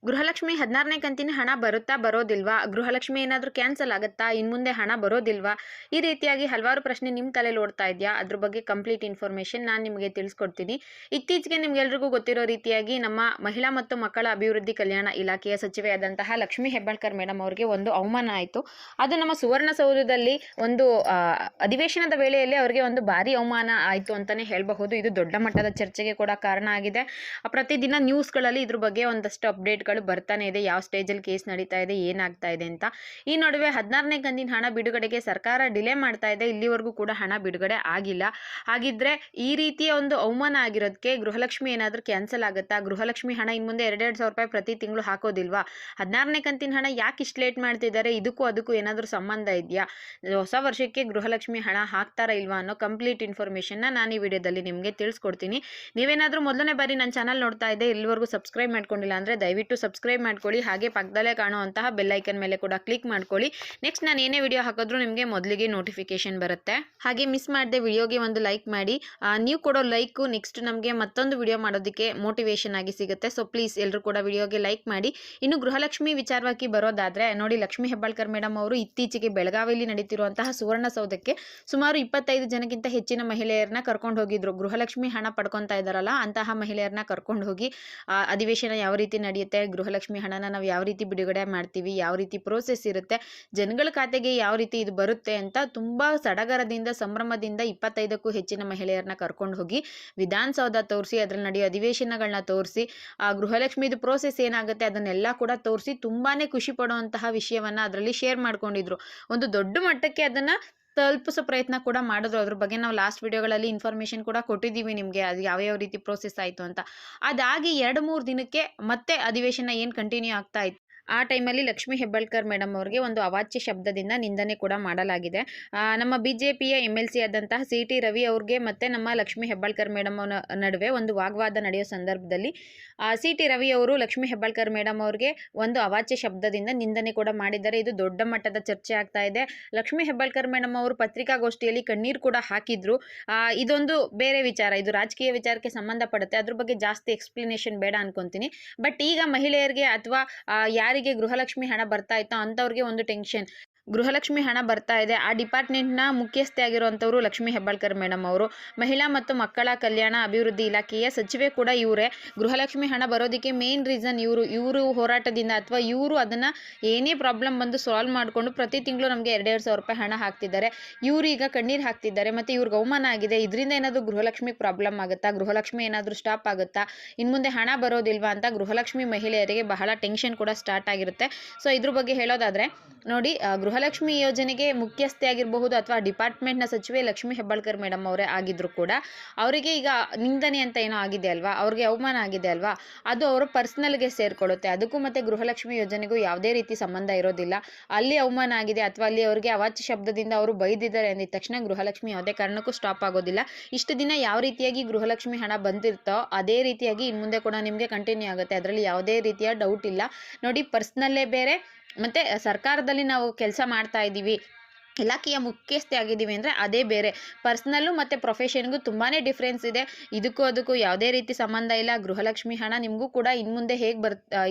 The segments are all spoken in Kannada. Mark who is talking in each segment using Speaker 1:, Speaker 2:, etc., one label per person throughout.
Speaker 1: ಗೃಹಲಕ್ಷ್ಮಿ 16ನೇ ಕಂತಿನ ಹಣ ಬರುತ್ತಾ ಬರೋದಿಲ್ವಾ? ಗೃಹಲಕ್ಷ್ಮಿ ಏನಾದರೂ ಕ್ಯಾನ್ಸಲ್ ಆಗುತ್ತಾ? ಇನ್ಮುಂದೆ ಹಣ ಬರೋದಿಲ್ವಾ? ಈ ರೀತಿಯಾಗಿ ಹಲವಾರು ಪ್ರಶ್ನೆ ನಿಮ್ಮ ತಲೆಯಲ್ಲಿ ಓಡ್ತಾ ಇದೆಯಾ? ಅದ್ರ ಬಗ್ಗೆ ಕಂಪ್ಲೀಟ್ ಇನ್ಫಾರ್ಮೇಷನ್ ನಾನು ನಿಮಗೆ ತಿಳಿಸ್ಕೊಡ್ತೀನಿ. ಇತ್ತೀಚೆಗೆ ನಿಮಗೆಲ್ರಿಗೂ ಗೊತ್ತಿರೋ ರೀತಿಯಾಗಿ ನಮ್ಮ ಮಹಿಳಾ ಮತ್ತು ಮಕ್ಕಳ ಅಭಿವೃದ್ಧಿ ಕಲ್ಯಾಣ ಇಲಾಖೆಯ ಸಚಿವೆಯಾದಂತಹ ಲಕ್ಷ್ಮೀ ಹೆಬ್ಬಾಳ್ಕರ್ ಮೇಡಮ್ ಅವರಿಗೆ ಒಂದು ಅವಮಾನ ಆಯಿತು. ಅದು ನಮ್ಮ ಸುವರ್ಣಸೌಧದಲ್ಲಿ ಒಂದು ಅಧಿವೇಶನದ ವೇಳೆಯಲ್ಲಿ ಅವರಿಗೆ ಒಂದು ಭಾರಿ ಅವಮಾನ ಆಯಿತು ಅಂತಲೇ ಹೇಳಬಹುದು. ಇದು ದೊಡ್ಡ ಮಟ್ಟದ ಚರ್ಚೆಗೆ ಕೂಡ ಕಾರಣ ಆಗಿದೆ. ಪ್ರತಿದಿನ ನ್ಯೂಸ್ಗಳಲ್ಲಿ ಇದ್ರ ಬಗ್ಗೆ ಒಂದಷ್ಟು ಅಪ್ಡೇಟ್ಗಳು ಬರ್ತಾನೆ ಇದೆ. ಯಾವ ಸ್ಟೇಜಲ್ಲಿ ಕೇಸ್ ನಡೀತಾ ಇದೆ, ಏನಾಗ್ತಾ ಇದೆ ಅಂತ. ಈ ನಡುವೆ 16ನೇ ಕಂತಿನ ಹಣ ಬಿಡುಗಡೆಗೆ ಸರ್ಕಾರ ಡಿಲೇ ಮಾಡ್ತಾ ಇದೆ. ಇಲ್ಲಿವರೆಗೂ ಕೂಡ ಹಣ ಬಿಡುಗಡೆ ಆಗಿಲ್ಲ. ಹಾಗಿದ್ರೆ ಈ ರೀತಿಯ ಒಂದು ಅವಮಾನ ಆಗಿರೋದಕ್ಕೆ ಗೃಹಲಕ್ಷ್ಮಿ ಏನಾದರೂ ಕ್ಯಾನ್ಸಲ್ ಆಗುತ್ತಾ? ಗೃಹಲಕ್ಷ್ಮಿ ಹಣ ಇನ್ನು ಮುಂದೆ 2,000 ರೂಪಾಯಿ ಪ್ರತಿ ತಿಂಗಳು ಹಾಕೋದಿಲ್ವಾ? 16ನೇ ಕಂತಿನ ಹಣ ಯಾಕೆ ಇಷ್ಟು ಲೇಟ್ ಮಾಡ್ತಿದ್ದಾರೆ? ಅದಕ್ಕೂ ಏನಾದರೂ ಸಂಬಂಧ ಇದೆಯಾ? ಹೊಸ ವರ್ಷಕ್ಕೆ ಗೃಹಲಕ್ಷ್ಮಿ ಹಣ ಹಾಕ್ತಾರಾ ಇಲ್ವಾ ಅನ್ನೋ ಕಂಪ್ಲೀಟ್ ಇನ್ಫಾರ್ಮೇಷನ್ನ ನಾನು ಈ ವಿಡಿಯೋದಲ್ಲಿ ನಿಮಗೆ ತಿಳಿಸ್ಕೊಡ್ತೀನಿ. ನೀವೇನಾದರೂ ಮೊದಲನೇ ಬಾರಿ ನನ್ನ ಚಾನಲ್ ನೋಡ್ತಾ ಇದ್ದೆ, ಇಲ್ಲಿವರೆಗೂ ಸಬ್ಸ್ಕ್ರೈಬ್ ಮಾಡ್ಕೊಂಡಿಲ್ಲ ಅಂದರೆ ದಯವಿಟ್ಟು ಸಬ್ಸ್ಕ್ರೈಬ್ ಮಾಡ್ಕೊಳ್ಳಿ. ಹಾಗೆ ಪಕ್ಕದಲ್ಲೇ ಕಾಣುವಂತಹ ಬೆಲ್ ಐಕನ್ ಮೇಲೆ ಕೂಡ ಕ್ಲಿಕ್ ಮಾಡ್ಕೊಳ್ಳಿ. ನೆಕ್ಸ್ಟ್ ನಾನು ಏನೇ ವಿಡಿಯೋ ಹಾಕಿದ್ರೂ ನಿಮಗೆ ಮೊದಲಿಗೆ ನೋಟಿಫಿಕೇಶನ್ ಬರುತ್ತೆ. ಹಾಗೆ ಮಿಸ್ ಮಾಡದೆ ವಿಡಿಯೋಗೆ ಒಂದು ಲೈಕ್ ಮಾಡಿ. ನೀವು ಕೊಡೋ ಲೈಕು ನೆಕ್ಸ್ಟ್ ನಮಗೆ ಮತ್ತೊಂದು ವಿಡಿಯೋ ಮಾಡೋದಕ್ಕೆ ಮೋಟಿವೇಶನ್ ಆಗಿ ಸಿಗುತ್ತೆ. ಸೊ ಪ್ಲೀಸ್ ಎಲ್ಲರೂ ಕೂಡ ವಿಡಿಯೋಗೆ ಲೈಕ್ ಮಾಡಿ. ಇನ್ನು ಗೃಹಲಕ್ಷ್ಮಿ ವಿಚಾರವಾಗಿ ಬರೋದಾದರೆ ನೋಡಿ, ಲಕ್ಷ್ಮೀ ಹೆಬ್ಬಾಳ್ಕರ್ ಮೇಡಮ್ ಅವರು ಇತ್ತೀಚೆಗೆ ಬೆಳಗಾವಿಯಲ್ಲಿ ನಡೀತಿರುವಂತಹ ಸುವರ್ಣಸೌಧಕ್ಕೆ ಸುಮಾರು 25 ಜನಕ್ಕಿಂತ ಹೆಚ್ಚಿನ ಮಹಿಳೆಯರನ್ನ ಕರ್ಕೊಂಡು ಹೋಗಿದ್ರು. ಗೃಹಲಕ್ಷ್ಮಿ ಹಣ ಪಡ್ಕೊತಾ ಇದ್ದಾರಲ್ಲ ಅಂತಹ ಮಹಿಳೆಯರನ್ನ ಕರ್ಕೊಂಡು ಹೋಗಿ ಅಧಿವೇಶನ ಯಾವ ರೀತಿ ನಡೆಯುತ್ತೆ, ಗೃಹಲಕ್ಷ್ಮಿ ಹಣನ ನಾವು ಯಾವ ರೀತಿ ಬಿಡುಗಡೆ ಮಾಡ್ತೀವಿ, ಯಾವ ರೀತಿ ಪ್ರೋಸೆಸ್ ಇರುತ್ತೆ, ಜನಗಳ ಖಾತೆಗೆ ಯಾವ ರೀತಿ ಇದು ಬರುತ್ತೆ ಅಂತ ತುಂಬಾ ಸಡಗರದಿಂದ ಸಂಭ್ರಮದಿಂದ 25ಕ್ಕೂ ಹೆಚ್ಚಿನ ಮಹಿಳೆಯರನ್ನ ಕರ್ಕೊಂಡು ಹೋಗಿ ವಿಧಾನಸೌಧ ತೋರಿಸಿ, ಅದರಲ್ಲಿ ನಡೆಯೋ ಅಧಿವೇಶನಗಳನ್ನ ತೋರಿಸಿ, ಆ ಗೃಹಲಕ್ಷ್ಮಿದು ಪ್ರೋಸೆಸ್ ಏನಾಗುತ್ತೆ ಅದನ್ನೆಲ್ಲ ಕೂಡ ತೋರಿಸಿ ತುಂಬಾನೇ ಖುಷಿ ಪಡುವಂತಹ ವಿಷಯವನ್ನ ಅದರಲ್ಲಿ ಶೇರ್ ಮಾಡ್ಕೊಂಡಿದ್ರು. ಒಂದು ದೊಡ್ಡ ಮಟ್ಟಕ್ಕೆ ಅದನ್ನ ತಲುಪಿಸೋ ಪ್ರಯತ್ನ ಕೂಡ ಮಾಡಿದ್ರು. ಅದ್ರ ಬಗ್ಗೆ ನಾವು ಲಾಸ್ಟ್ ವಿಡಿಯೋಗಳಲ್ಲಿ ಇನ್ಫಾರ್ಮೇಷನ್ ಕೂಡ ಕೊಟ್ಟಿದ್ದೀವಿ ನಿಮಗೆ, ಅದು ಯಾವ ರೀತಿ ಪ್ರೋಸೆಸ್ ಆಯಿತು ಅಂತ. ಅದಾಗಿ 2-3 ದಿನಕ್ಕೆ ಮತ್ತೆ ಅಧಿವೇಶನ ಏನು ಕಂಟಿನ್ಯೂ ಆಗ್ತಾ ಇತ್ತು. ಆ ಟೈಮಲ್ಲಿ ಲಕ್ಷ್ಮೀ ಹೆಬ್ಬಾಳ್ಕರ್ ಮೇಡಮ್ ಅವರಿಗೆ ಒಂದು ಅವಾಚ್ಯ ಶಬ್ದದಿಂದ ನಿಂದನೆ ಕೂಡ ಮಾಡಲಾಗಿದೆ. ನಮ್ಮ BJPಯ MLC ಆದಂತಹ CT ರವಿ ಅವ್ರಿಗೆ ಮತ್ತು ನಮ್ಮ ಲಕ್ಷ್ಮೀ ಹೆಬ್ಬಾಳ್ಕರ್ ಮೇಡಮ್ ನಡುವೆ ಒಂದು ವಾಗ್ವಾದ ನಡೆಯೋ ಸಂದರ್ಭದಲ್ಲಿ CT ರವಿ ಅವರು ಲಕ್ಷ್ಮೀ ಹೆಬ್ಬಾಳ್ಕರ್ ಮೇಡಮ್ ಅವ್ರಿಗೆ ಒಂದು ಅವಾಚ್ಯ ಶಬ್ದದಿಂದ ನಿಂದನೆ ಕೂಡ ಮಾಡಿದ್ದಾರೆ. ಇದು ದೊಡ್ಡ ಮಟ್ಟದ ಚರ್ಚೆ ಆಗ್ತಾ ಇದೆ. ಲಕ್ಷ್ಮೀ ಹೆಬ್ಬಾಳ್ಕರ್ ಮೇಡಮ್ ಅವರು ಪತ್ರಿಕಾಗೋಷ್ಠಿಯಲ್ಲಿ ಕಣ್ಣೀರು ಕೂಡ ಹಾಕಿದ್ರು. ಇದೊಂದು ಬೇರೆ ವಿಚಾರ, ಇದು ರಾಜಕೀಯ ವಿಚಾರಕ್ಕೆ ಸಂಬಂಧಪಡುತ್ತೆ. ಅದ್ರ ಬಗ್ಗೆ ಜಾಸ್ತಿ ಎಕ್ಸ್ಪ್ಲನೇಷನ್ ಬೇಡ ಅನ್ಕೊಂತೀನಿ. ಬಟ್ ಈಗ ಮಹಿಳೆಯರಿಗೆ ಅಥವಾ ಯಾರಿಗೆ ಗೃಹಲಕ್ಷ್ಮಿ ಹಣ ಬರ್ತಾ ಇತ್ತೋ ಅಂಥವ್ರಿಗೆ ಒಂದು ಟೆನ್ಷನ್. ಗೃಹಲಕ್ಷ್ಮಿ ಹಣ ಬರ್ತಾ ಇದೆ, ಆ ಡಿಪಾರ್ಟ್ಮೆಂಟ್ನ ಮುಖ್ಯಸ್ಥೆ ಆಗಿರುವಂಥವ್ರು ಲಕ್ಷ್ಮೀ ಹೆಬ್ಬಾಳ್ಕರ್ ಮೇಡಮ್ ಅವರು. ಮಹಿಳಾ ಮತ್ತು ಮಕ್ಕಳ ಕಲ್ಯಾಣ ಅಭಿವೃದ್ಧಿ ಇಲಾಖೆಯ ಸಚಿವೆ ಕೂಡ ಇವರೇ. ಗೃಹಲಕ್ಷ್ಮಿ ಹಣ ಬರೋದಕ್ಕೆ ಮೇನ್ ರೀಸನ್ ಇವರು ಹೋರಾಟದಿಂದ ಅಥವಾ ಇವರು ಅದನ್ನು ಏನೇ ಪ್ರಾಬ್ಲಮ್ ಬಂದು ಸಾಲ್ವ್ ಮಾಡಿಕೊಂಡು ಪ್ರತಿ ತಿಂಗಳು ನಮಗೆ 2,000 ರೂಪಾಯಿ ಹಣ ಹಾಕ್ತಿದ್ದಾರೆ. ಇವರು ಈಗ ಕಣ್ಣೀರು ಹಾಕ್ತಿದ್ದಾರೆ ಮತ್ತು ಇವ್ರಿಗೆ ಅವಮಾನ ಆಗಿದೆ. ಇದರಿಂದ ಏನಾದರೂ ಗೃಹಲಕ್ಷ್ಮಿಗೆ ಪ್ರಾಬ್ಲಮ್ ಆಗುತ್ತಾ, ಗೃಹಲಕ್ಷ್ಮಿ ಏನಾದರೂ ಸ್ಟಾಪ್ ಆಗುತ್ತಾ, ಇನ್ನು ಮುಂದೆ ಹಣ ಬರೋದಿಲ್ವಾ ಅಂತ ಗೃಹಲಕ್ಷ್ಮಿ ಮಹಿಳೆಯರಿಗೆ ಬಹಳ ಟೆನ್ಷನ್ ಕೂಡ ಸ್ಟಾರ್ಟ್ ಆಗಿರುತ್ತೆ. ಸೊ ಇದ್ರ ಬಗ್ಗೆ ಹೇಳೋದಾದರೆ ನೋಡಿ, ಗೃಹಲಕ್ಷ್ಮಿ ಯೋಜನೆಗೆ ಮುಖ್ಯಸ್ಥೆ ಆಗಿರಬಹುದು ಅಥವಾ ಡಿಪಾರ್ಟ್ಮೆಂಟ್ನ ಸಚಿವೆ ಲಕ್ಷ್ಮೀ ಹೆಬ್ಬಾಳ್ಕರ್ ಮೇಡಮ್ ಅವರೇ ಆಗಿದ್ರು ಕೂಡ ಅವರಿಗೆ ಈಗ ನಿಂದನೆ ಅಂತ ಏನೋ ಆಗಿದೆ ಅಲ್ವಾ, ಅವ್ರಿಗೆ ಅವಮಾನ ಆಗಿದೆ ಅಲ್ವಾ, ಅದು ಅವರ ಪರ್ಸ್ನಲ್ಗೆ ಸೇರಿಕೊಳ್ಳುತ್ತೆ. ಅದಕ್ಕೂ ಮತ್ತು ಗೃಹಲಕ್ಷ್ಮಿ ಯೋಜನೆಗೂ ಯಾವುದೇ ರೀತಿ ಸಂಬಂಧ ಇರೋದಿಲ್ಲ. ಅಲ್ಲಿ ಅವಮಾನ ಆಗಿದೆ ಅಥವಾ ಅಲ್ಲಿ ಅವರಿಗೆ ಅವಾಚ್ಯ ಶಬ್ದದಿಂದ ಅವರು ಬೈದಿದ್ದಾರೆ ಅಂದಿದ ತಕ್ಷಣ ಗೃಹಲಕ್ಷ್ಮಿ ಯಾವುದೇ ಕಾರಣಕ್ಕೂ ಸ್ಟಾಪ್ ಆಗೋದಿಲ್ಲ. ಇಷ್ಟು ದಿನ ಯಾವ ರೀತಿಯಾಗಿ ಗೃಹಲಕ್ಷ್ಮಿ ಹಣ ಬಂದಿರ್ತೋ ಅದೇ ರೀತಿಯಾಗಿ ಇನ್ನು ಮುಂದೆ ಕೂಡ ನಿಮಗೆ ಕಂಟಿನ್ಯೂ ಆಗುತ್ತೆ. ಅದರಲ್ಲಿ ಯಾವುದೇ ರೀತಿಯ ಡೌಟ್ ಇಲ್ಲ. ನೋಡಿ, ಪರ್ಸ್ನಲ್ಲೇ ಬೇರೆ ಮತ್ತು ಸರ್ಕಾರದಲ್ಲಿ ನಾವು ಕೆಲಸ ಮಾಡ್ತಾ ಇದ್ದೀವಿ, ಇಲಾಖೆಯ ಮುಖ್ಯಸ್ಥೆ ಆಗಿದ್ದೀವಿ ಅಂದರೆ ಅದೇ ಬೇರೆ. ಪರ್ಸ್ನಲ್ಲು ಮತ್ತು ಪ್ರೊಫೆಷನ್ಗೂ ತುಂಬಾ ಡಿಫ್ರೆನ್ಸ್ ಇದೆ. ಅದಕ್ಕೂ ಯಾವುದೇ ರೀತಿ ಸಂಬಂಧ ಇಲ್ಲ. ಗೃಹಲಕ್ಷ್ಮಿ ಹಣ ನಿಮಗೂ ಕೂಡ ಇನ್ನು ಮುಂದೆ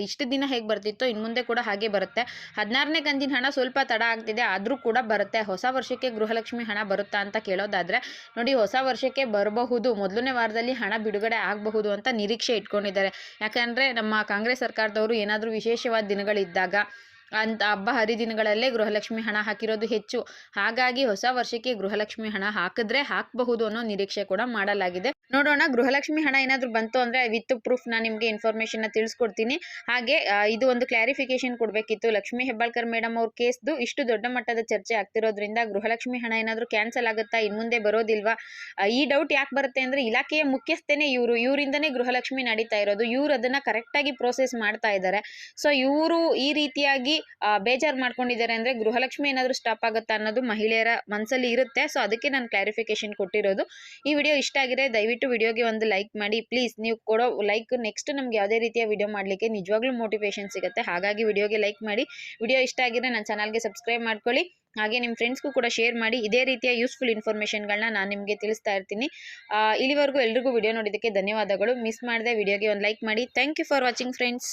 Speaker 1: ಇಷ್ಟು ದಿನ ಹೇಗೆ ಬರ್ತಿತ್ತೋ ಇನ್ನು ಮುಂದೆ ಕೂಡ ಹಾಗೆ ಬರುತ್ತೆ. 16ನೇ ಕಂತಿನ ಹಣ ಸ್ವಲ್ಪ ತಡ ಆಗ್ತಿದೆ, ಆದರೂ ಕೂಡ ಬರುತ್ತೆ. ಹೊಸ ವರ್ಷಕ್ಕೆ ಗೃಹಲಕ್ಷ್ಮಿ ಹಣ ಬರುತ್ತಾ ಅಂತ ಕೇಳೋದಾದರೆ ನೋಡಿ, ಹೊಸ ವರ್ಷಕ್ಕೆ ಬರಬಹುದು, ಮೊದಲನೇ ವಾರದಲ್ಲಿ ಹಣ ಬಿಡುಗಡೆ ಆಗಬಹುದು ಅಂತ ನಿರೀಕ್ಷೆ ಇಟ್ಕೊಂಡಿದ್ದಾರೆ. ಯಾಕಂದರೆ ನಮ್ಮ ಕಾಂಗ್ರೆಸ್ ಸರ್ಕಾರದವರು ಏನಾದರೂ ವಿಶೇಷವಾದ ದಿನಗಳಿದ್ದಾಗ ಅಂತ ಹಬ್ಬ ಹರಿದಿನಗಳಲ್ಲೇ ಗೃಹಲಕ್ಷ್ಮಿ ಹಣ ಹಾಕಿರೋದು ಹೆಚ್ಚು. ಹಾಗಾಗಿ ಹೊಸ ವರ್ಷಕ್ಕೆ ಗೃಹಲಕ್ಷ್ಮಿ ಹಣ ಹಾಕಿದ್ರೆ ಹಾಕಬಹುದು ಅನ್ನೋ ನಿರೀಕ್ಷೆ ಕೂಡ ಮಾಡಲಾಗಿದೆ. ನೋಡೋಣ, ಗೃಹಲಕ್ಷ್ಮಿ ಹಣ ಏನಾದರೂ ಬಂತು ಅಂದರೆ ವಿತ್ ಪ್ರೂಫ್ ನಾನು ನಿಮಗೆ ಇನ್ಫಾರ್ಮೇಷನ್ನ ತಿಳಿಸ್ಕೊಡ್ತೀನಿ. ಹಾಗೆ ಇದು ಒಂದು ಕ್ಲಾರಿಫಿಕೇಶನ್ ಕೊಡಬೇಕಿತ್ತು. ಲಕ್ಷ್ಮೀ ಹೆಬ್ಬಾಳ್ಕರ್ ಮೇಡಮ್ ಅವ್ರ ಕೇಸ್ದು ಇಷ್ಟು ದೊಡ್ಡ ಮಟ್ಟದ ಚರ್ಚೆ ಆಗ್ತಿರೋದ್ರಿಂದ ಗೃಹಲಕ್ಷ್ಮಿ ಹಣ ಏನಾದರೂ ಕ್ಯಾನ್ಸಲ್ ಆಗುತ್ತಾ, ಇನ್ನು ಮುಂದೆ ಬರೋದಿಲ್ವಾ? ಈ ಡೌಟ್ ಯಾಕೆ ಬರುತ್ತೆ ಅಂದರೆ ಇಲಾಖೆಯ ಮುಖ್ಯಸ್ಥನೇ ಇವರಿಂದನೇ ಗೃಹಲಕ್ಷ್ಮಿ ನಡೀತಾ ಇರೋದು. ಇವರು ಅದನ್ನು ಕರೆಕ್ಟಾಗಿ ಪ್ರೋಸೆಸ್ ಮಾಡ್ತಾ ಇದ್ದಾರೆ. ಸೊ ಇವರು ಈ ರೀತಿಯಾಗಿ ಬೇಜಾರು ಮಾಡ್ಕೊಂಡಿದ್ದಾರೆ ಅಂದರೆ ಗೃಹಲಕ್ಷ್ಮಿ ಏನಾದರೂ ಸ್ಟಾಪ್ ಆಗುತ್ತಾ ಅನ್ನೋದು ಮಹಿಳೆಯರ ಮನಸ್ಸಲ್ಲಿ ಇರುತ್ತೆ. ಸೊ ಅದಕ್ಕೆ ನಾನು ಕ್ಲಾರಿಫಿಕೇಶನ್ ಕೊಟ್ಟಿರೋದು. ಈ ವಿಡಿಯೋ ಇಷ್ಟ ಆಗಿದೆ ದಯವಿಟ್ಟು ವಿಡಿಯೋಗೆ ಒಂದು ಲೈಕ್ ಮಾಡಿ ಪ್ಲೀಸ್. ನೀವು ಕೊಡೋ ಲೈಕ್ ನೆಕ್ಸ್ಟ್ ನಮ್ಗೆ ಯಾವುದೇ ರೀತಿಯ ವಿಡಿಯೋ ಮಾಡಲಿಕ್ಕೆ ನಿಜವಾಗ್ಲೂ ಮೋಟಿವೇಶನ್ ಸಿಗುತ್ತೆ. ಹಾಗಾಗಿ ವಿಡಿಯೋಗೆ ಲೈಕ್ ಮಾಡಿ. ವಿಡಿಯೋ ಇಷ್ಟ ಆಗಿದ್ರೆ ನನ್ನ ಚಾನಲ್ಗೆ ಸಬ್ಸ್ಕ್ರೈಬ್ ಮಾಡ್ಕೊಳ್ಳಿ. ಹಾಗೆ ನಿಮ್ಮ ಫ್ರೆಂಡ್ಸ್ಗೂ ಕೂಡ ಶೇರ್ ಮಾಡಿ. ಇದೇ ರೀತಿಯ ಯೂಸ್ಫುಲ್ ಇನ್ಫಾರ್ಮೇಷನ್ಗಳನ್ನ ನಾನು ನಿಮಗೆ ತಿಳಿಸ್ತಾ ಇರ್ತೀನಿ. ಇಲ್ಲಿವರೆಗೂ ಎಲ್ರಿಗೂ ವಿಡಿಯೋ ನೋಡಿದ್ದಕ್ಕೆ ಧನ್ಯವಾದಗಳು. ಮಿಸ್ ಮಾಡದೆ ವಿಡಿಯೋಗೆ ಒಂದು ಲೈಕ್ ಮಾಡಿ. Thank you for watching friends.